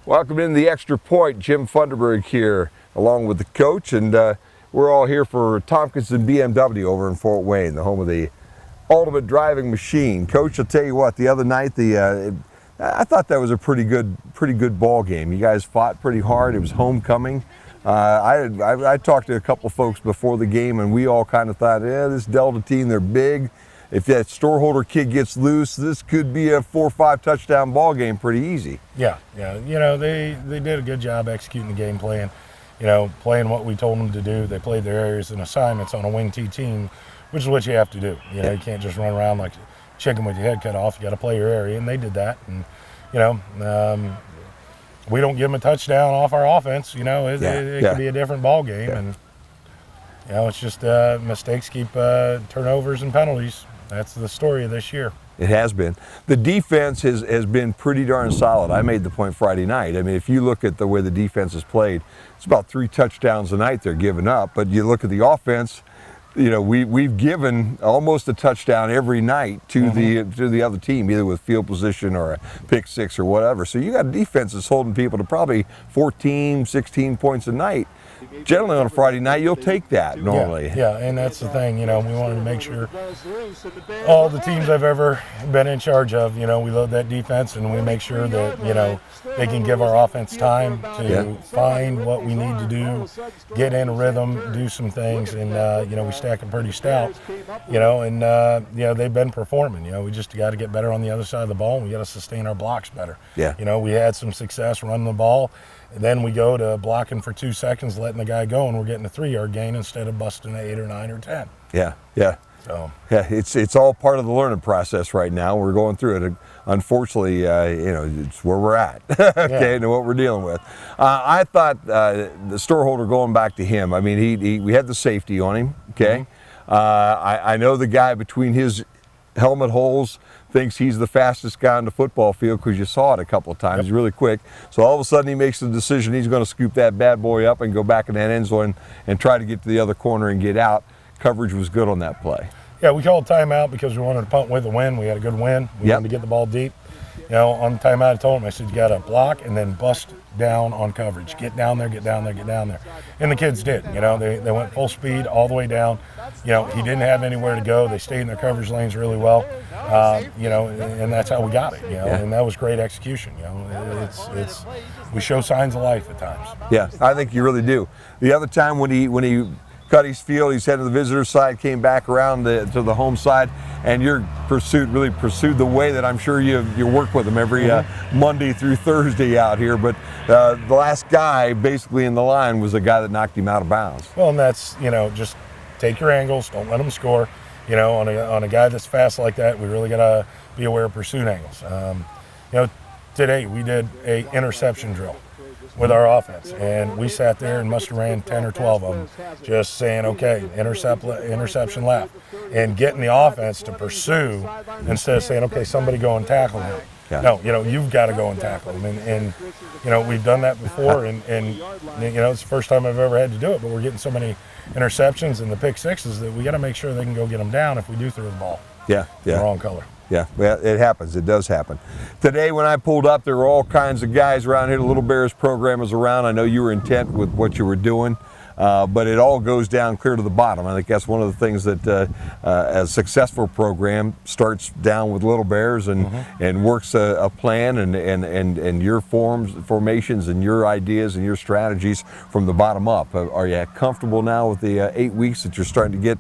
Welcome in the Extra Point. Jim Funderburg here, along with the coach, and we're all here for Tompkinson BMW over in Fort Wayne, the home of the ultimate driving machine. Coach, I'll tell you what, the other night, I thought that was a pretty good ball game. You guys fought pretty hard. It was homecoming. I talked to a couple folks before the game, and we all kind of thought, yeah, this Delta team, they're big. If that storeholder kid gets loose, this could be a 4 or 5 touchdown ball game pretty easy. Yeah. You know, they did a good job executing the game plan. You know, playing what we told them to do. They played their areas and assignments on a wing T team, which is what you have to do. You know, you can't just run around like a chicken with your head cut off. You got to play your area, and they did that. And you know, we don't give them a touchdown off our offense. You know, it could be a different ball game, and you know, it's just mistakes keep turnovers and penalties. That's the story of this year. It has been. The defense has been pretty darn solid. I made the point Friday night. I mean, if you look at the way the defense has played, it's about 3 touchdowns a night they're giving up. But you look at the offense, you know, we've given almost a touchdown every night to the other team, either with field position or a pick six or whatever. So you got a defense that's holding people to probably 14, 16 points a night. Generally on a Friday night, you'll take that normally. Yeah, and that's the thing. You know, we wanted to make sure all the teams I've ever been in charge of, you know, we load that defense and we make sure that, you know, they can give our offense time to find what we need to do, get in a rhythm, do some things, and, you know, we stack them pretty stout, you know, and, you know, they've been performing. You know, we just got to get better on the other side of the ball, and we got to sustain our blocks better. Yeah. You know, we had some success running the ball. And then we go to blocking for 2 seconds, letting the guy go, and we're getting a 3-yard gain instead of busting 8 or 9 or 10. Yeah. So yeah, it's all part of the learning process right now. We're going through it. Unfortunately, you know, it's where we're at. Okay, and what we're dealing with. I thought the storeholder, going back to him. I mean, we had the safety on him. Okay, I know the guy between his helmet holes thinks he's the fastest guy on the football field because you saw it a couple of times. He's really quick. So all of a sudden he makes the decision he's going to scoop that bad boy up and go back in that end zone and try to get to the other corner and get out. Coverage was good on that play. Yeah, we called timeout because we wanted to punt with a win. We had a good win. We wanted to get the ball deep. You know, on the timeout I told him, I said, you got to block and then bust down on coverage. Get down there, get down there, get down there. And the kids did. You know, they went full speed all the way down. You know, he didn't have anywhere to go. They stayed in their coverage lanes really well. You know, and that's how we got it. You know, and that was great execution. You know, it's we show signs of life at times. Yeah, I think you really do. The other time when he cut his field, he's headed to the visitor side, came back around to the home side, and your pursuit really pursued the way that I'm sure you work with him every Monday through Thursday out here. But the last guy basically in the line was the guy that knocked him out of bounds. Well, and that's, you know, just take your angles, don't let them score. You know, on a guy that's fast like that, we really got to be aware of pursuit angles. You know, today we did a interception drill with our offense, and we sat there and must have ran 10 or 12 of them, just saying, okay, interception left, and getting the offense to pursue instead of saying, okay, somebody go and tackle him. No, you know, you've got to go and tackle him, and you know, we've done that before, and you know, it's the first time I've ever had to do it, but we're getting so many interceptions and the pick sixes that we got to make sure they can go get them down if we do throw the ball. Yeah. The wrong color. Yeah, well, it happens. It does happen. Today when I pulled up, there were all kinds of guys around here. The Little Bears program was around. I know you were intent with what you were doing, but it all goes down clear to the bottom. I think that's one of the things that a successful program starts down with Little Bears and works a plan and your formations and your ideas and your strategies from the bottom up. Are you comfortable now with the 8 weeks that you're starting to get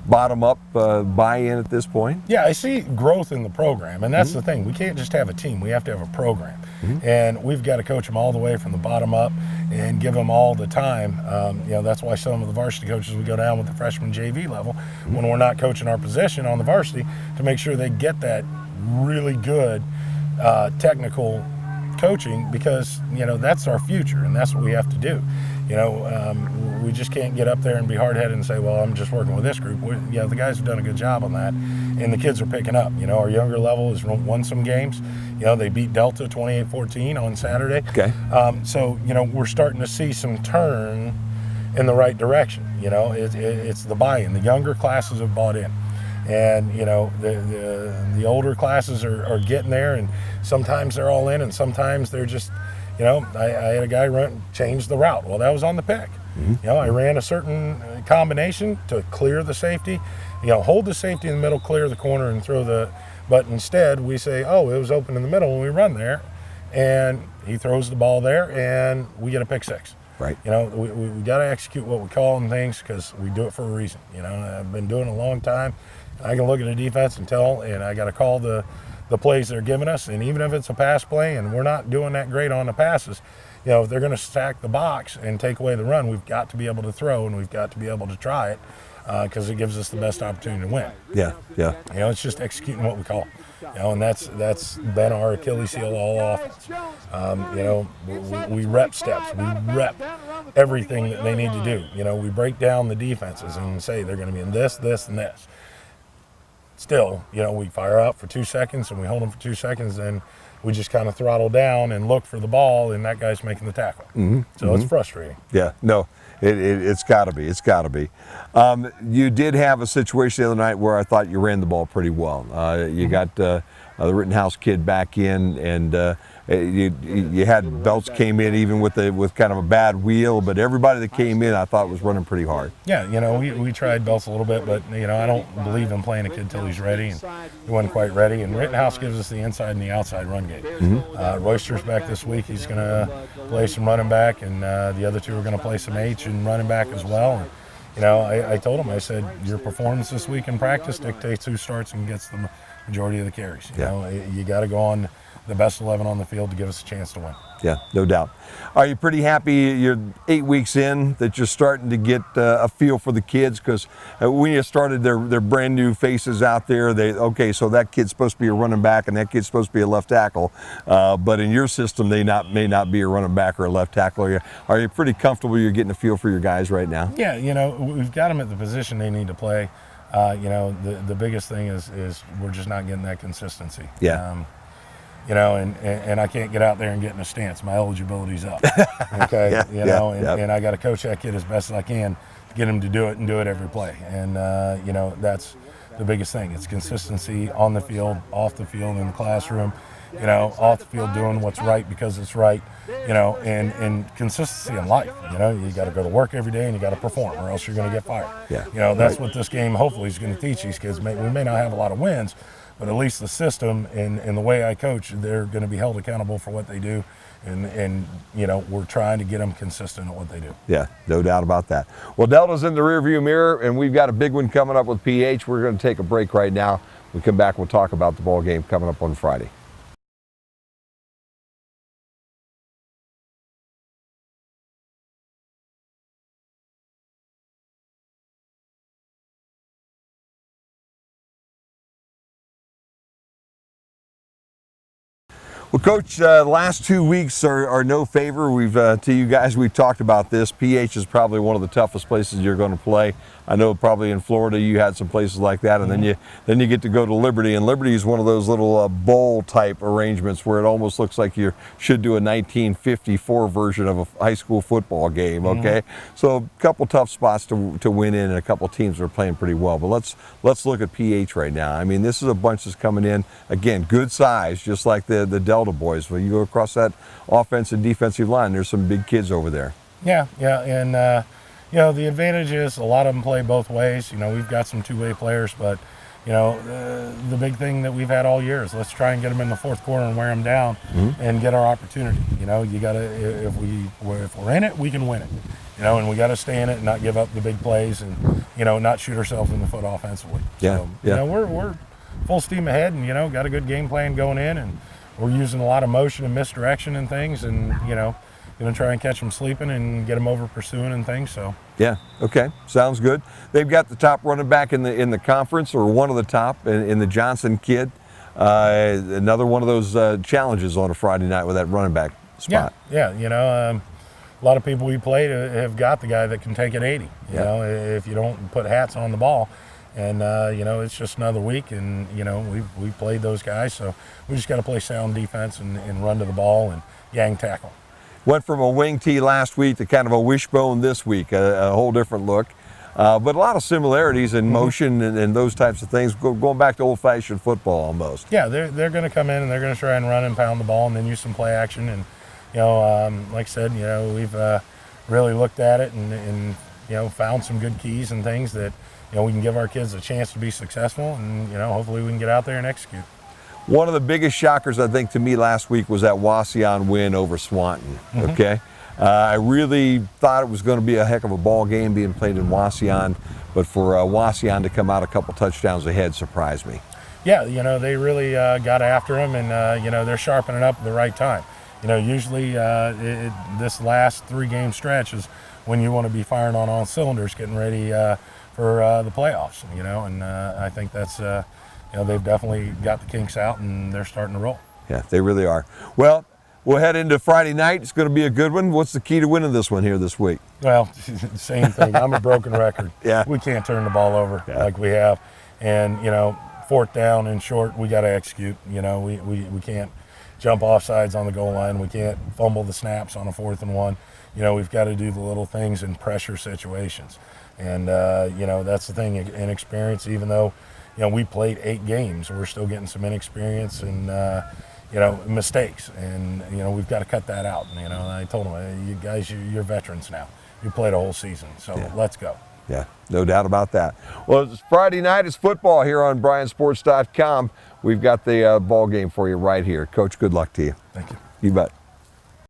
bottom-up buy-in at this point? Yeah, I see growth in the program, and that's the thing. We can't just have a team. We have to have a program, and we've got to coach them all the way from the bottom up and give them all the time. You know, that's why some of the varsity coaches, we go down with the freshman JV level when we're not coaching our position on the varsity to make sure they get that really good technical coaching, because, you know, that's our future, and that's what we have to do. You know, we just can't get up there and be hard-headed and say, well, I'm just working with this group. Yeah, the guys have done a good job on that, and the kids are picking up. You know, our younger level has won some games. You know, they beat Delta 28-14 on Saturday. Okay. So, you know, we're starting to see some turn in the right direction. You know, it's the buy-in. The younger classes have bought in. And, you know, the older classes are getting there, and sometimes they're all in, and sometimes they're just, I had a guy change the route. Well, that was on the pick. I ran a certain combination to clear the safety, hold the safety in the middle, clear the corner, and throw the. But instead, we say, oh, it was open in the middle when we run there, and he throws the ball there, and we get a pick six. Right. We got to execute what we call them things because we do it for a reason. I've been doing it a long time. I can look at the defense and tell, and I got to call the plays they're giving us. And even if it's a pass play and we're not doing that great on the passes, if they're going to stack the box and take away the run, we've got to be able to throw and we've got to be able to try it because it gives us the best opportunity to win. Yeah. It's just executing what we call. And that's been our Achilles heel all offense. We rep steps. We rep everything that they need to do. We break down the defenses and say they're going to be in this, this, and this. Still, we fire up for 2 seconds and we hold them for 2 seconds, and we just kind of throttle down and look for the ball, and that guy's making the tackle. So it's frustrating. Yeah, no, it's got to be. It's got to be. You did have a situation the other night where I thought you ran the ball pretty well. You got the Rittenhouse kid back in, and you had Belts came in even with kind of a bad wheel, but everybody that came in I thought was running pretty hard. Yeah, we tried Belts a little bit, but I don't believe in playing a kid till he's ready, and he wasn't quite ready. And Rittenhouse gives us the inside and the outside run game. Royster's back this week. He's going to play some running back, and the other two are going to play some H and running back as well. And, I told him, I said, your performance this week in practice dictates who starts and gets the majority of the carries. You got to go on the best 11 on the field to give us a chance to win. Yeah, no doubt. Are you pretty happy you're 8 weeks in that you're starting to get a feel for the kids? Because when you started, their brand new faces out there. So that kid's supposed to be a running back and that kid's supposed to be a left tackle. But in your system, they may not be a running back or a left tackle. Are you pretty comfortable you're getting a feel for your guys right now? Yeah, we've got them at the position they need to play. The biggest thing is we're just not getting that consistency. Yeah. And I can't get out there and get in a stance. My eligibility's up. Okay. And I got to coach that kid as best as I can to get him to do it and do it every play. And, that's the biggest thing. It's consistency on the field, off the field, in the classroom, off the field doing what's right because it's right, and consistency in life. You got to go to work every day and you got to perform or else you're going to get fired. Yeah. That's what this game hopefully is going to teach these kids. We may not have a lot of wins, but at least the system and the way I coach, they're going to be held accountable for what they do. And we're trying to get them consistent at what they do. Yeah, no doubt about that. Well, Delta's in the rearview mirror, and we've got a big one coming up with PH. We're going to take a break right now. When we come back, we'll talk about the ball game coming up on Friday. Well, Coach, the last 2 weeks are no favor. We've to you guys, we've talked about this. PH is probably one of the toughest places you're going to play. I know probably in Florida you had some places like that, and then you get to go to Liberty, and Liberty is one of those little bowl type arrangements where it almost looks like you should do a 1954 version of a high school football game. Okay, so a couple tough spots to win in, and a couple teams that are playing pretty well. But let's look at PH right now. I mean, this is a bunch that's coming in again, good size, just like the Delta boys. When you go across that offensive and defensive line, there's some big kids over there. Yeah, and the advantage is a lot of them play both ways. We've got some two-way players, but the big thing that we've had all year is let's try and get them in the fourth quarter and wear them down and get our opportunity. You got to if we're in it, we can win it. And we got to stay in it and not give up the big plays and not shoot ourselves in the foot offensively. Yeah, so, we're full steam ahead and got a good game plan going in, and we're using a lot of motion and misdirection and things, and going to try and catch them sleeping and get them over pursuing and things. So yeah, okay, sounds good. They've got the top running back in the conference, or one of the top in the Johnson kid. Another one of those challenges on a Friday night with that running back spot. Yeah. A lot of people we played have got the guy that can take it 80. If you don't put hats on the ball. And, it's just another week, and, we've played those guys, so we just got to play sound defense and run to the ball and gang tackle. Went from a wing tee last week to kind of a wishbone this week, a whole different look. But a lot of similarities in motion and those types of things, going back to old-fashioned football almost. Yeah, they're going to come in and they're going to try and run and pound the ball and then use some play action and, like I said, we've really looked at it and found some good keys and things that we can give our kids a chance to be successful, and hopefully we can get out there and execute. One of the biggest shockers, I think, to me last week was that Wasion win over Swanton. Okay, I really thought it was going to be a heck of a ball game being played in Wasion, but for Wasion to come out a couple touchdowns ahead surprised me. Yeah, they really got after him, and they're sharpening up at the right time. Usually this last 3-game stretch is when you want to be firing on all cylinders, getting ready for the playoffs. And I think that's they've definitely got the kinks out, and they're starting to roll. Yeah, they really are. Well, we'll head into Friday night. It's going to be a good one. What's the key to winning this one here this week? Well, same thing. I'm a broken record. Yeah. We can't turn the ball over like we have. And, 4th down and short, we got to execute. We can't jump off sides on the goal line. We can't fumble the snaps on a 4th and 1. We've got to do the little things in pressure situations. And, that's the thing, inexperience, even though, we played 8 games, we're still getting some inexperience and, mistakes. And, we've got to cut that out. And, I told them, you guys, you're veterans now. You played a whole season, so let's go. Yeah, no doubt about that. Well, it's Friday night. It's football here on BryanSports.com. We've got the ball game for you right here. Coach, good luck to you. Thank you. You bet.